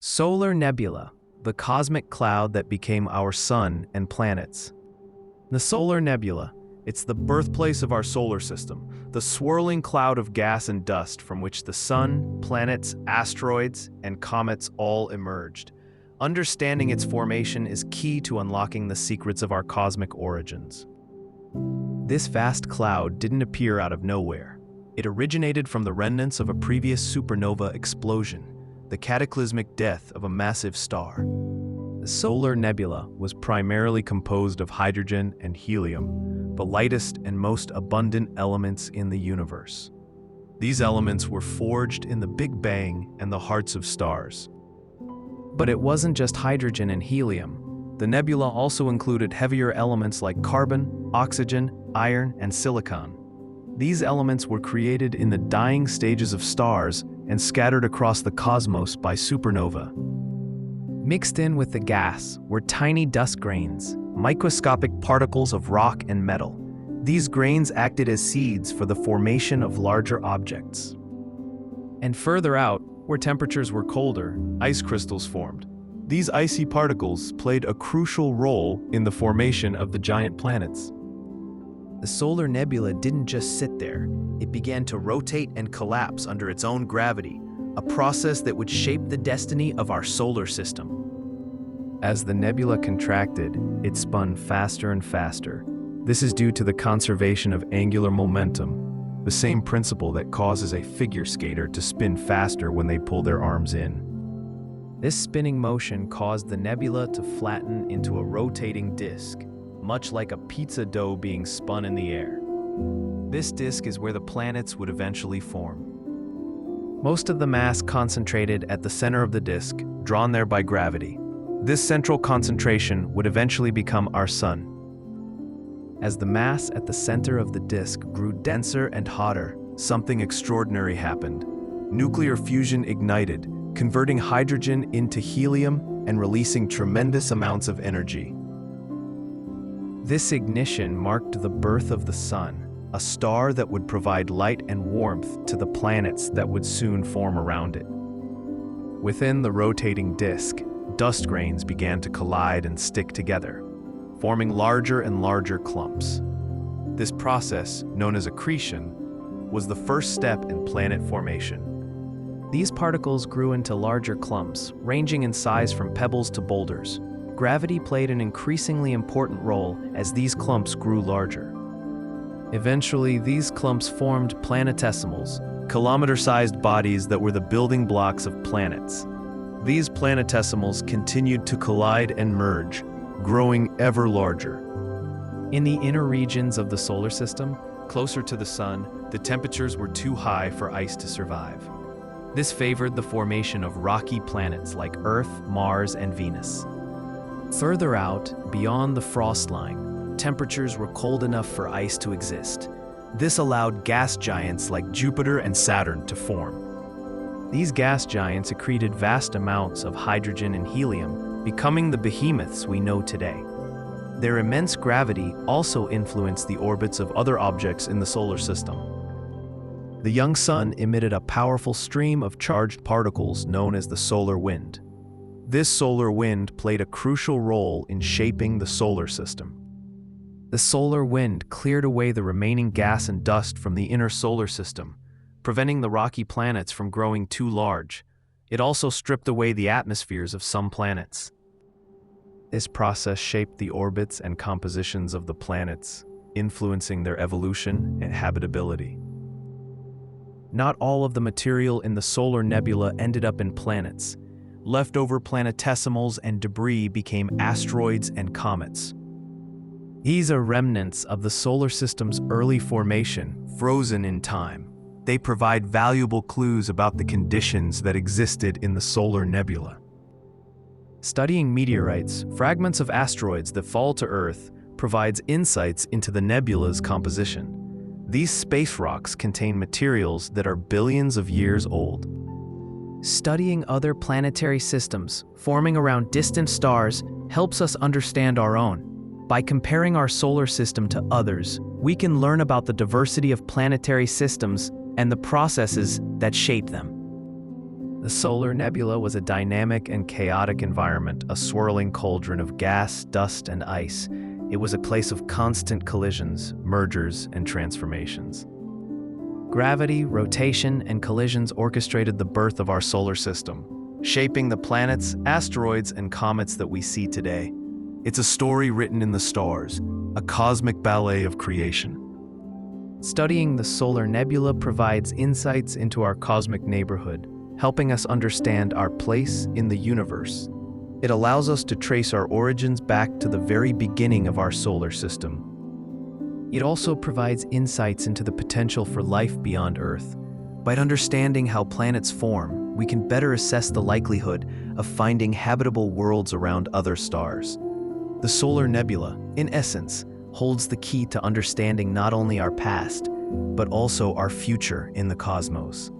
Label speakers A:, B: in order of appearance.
A: Solar Nebula, the cosmic cloud that became our sun and planets. The Solar Nebula, it's the birthplace of our solar system, the swirling cloud of gas and dust from which the sun, planets, asteroids, and comets all emerged. Understanding its formation is key to unlocking the secrets of our cosmic origins. This vast cloud didn't appear out of nowhere. It originated from the remnants of a previous supernova explosion, the cataclysmic death of a massive star. The Solar Nebula was primarily composed of hydrogen and helium, the lightest and most abundant elements in the universe. These elements were forged in the Big Bang and the hearts of stars. But it wasn't just hydrogen and helium. The nebula also included heavier elements like carbon, oxygen, iron, and silicon. These elements were created in the dying stages of stars and scattered across the cosmos by supernova. Mixed in with the gas were tiny dust grains, microscopic particles of rock and metal. These grains acted as seeds for the formation of larger objects. And further out, where temperatures were colder, ice crystals formed. These icy particles played a crucial role in the formation of the giant planets. The Solar Nebula didn't just sit there. It began to rotate and collapse under its own gravity, a process that would shape the destiny of our solar system. As the nebula contracted, it spun faster and faster. This is due to the conservation of angular momentum, the same principle that causes a figure skater to spin faster when they pull their arms in. This spinning motion caused the nebula to flatten into a rotating disk, much like a pizza dough being spun in the air. This disk is where the planets would eventually form. Most of the mass concentrated at the center of the disk, drawn there by gravity. This central concentration would eventually become our sun. As the mass at the center of the disk grew denser and hotter, something extraordinary happened. Nuclear fusion ignited, converting hydrogen into helium and releasing tremendous amounts of energy. This ignition marked the birth of the sun, a star that would provide light and warmth to the planets that would soon form around it. Within the rotating disk, dust grains began to collide and stick together, forming larger and larger clumps. This process, known as accretion, was the first step in planet formation. These particles grew into larger clumps, ranging in size from pebbles to boulders. Gravity played an increasingly important role as these clumps grew larger. Eventually, these clumps formed planetesimals, kilometer-sized bodies that were the building blocks of planets. These planetesimals continued to collide and merge, growing ever larger. In the inner regions of the solar system, closer to the sun, the temperatures were too high for ice to survive. This favored the formation of rocky planets like Earth, Mars, and Venus. Further out, beyond the frost line, temperatures were cold enough for ice to exist. This allowed gas giants like Jupiter and Saturn to form. These gas giants accreted vast amounts of hydrogen and helium, becoming the behemoths we know today. Their immense gravity also influenced the orbits of other objects in the solar system. The young sun emitted a powerful stream of charged particles known as the solar wind. This solar wind played a crucial role in shaping the solar system. The solar wind cleared away the remaining gas and dust from the inner solar system, preventing the rocky planets from growing too large. It also stripped away the atmospheres of some planets. This process shaped the orbits and compositions of the planets, influencing their evolution and habitability. Not all of the material in the solar nebula ended up in planets. Leftover planetesimals and debris became asteroids and comets. These are remnants of the solar system's early formation, frozen in time. They provide valuable clues about the conditions that existed in the solar nebula. Studying meteorites, fragments of asteroids that fall to Earth, provides insights into the nebula's composition. These space rocks contain materials that are billions of years old. Studying other planetary systems forming around distant stars helps us understand our own. By comparing our solar system to others, we can learn about the diversity of planetary systems and the processes that shape them. The solar nebula was a dynamic and chaotic environment, a swirling cauldron of gas, dust, and ice. It was a place of constant collisions, mergers, and transformations. Gravity, rotation, and collisions orchestrated the birth of our solar system, shaping the planets, asteroids, and comets that we see today. It's a story written in the stars, a cosmic ballet of creation. Studying the solar nebula provides insights into our cosmic neighborhood, helping us understand our place in the universe. It allows us to trace our origins back to the very beginning of our solar system. It also provides insights into the potential for life beyond Earth. By understanding how planets form, we can better assess the likelihood of finding habitable worlds around other stars. The solar nebula, in essence, holds the key to understanding not only our past, but also our future in the cosmos.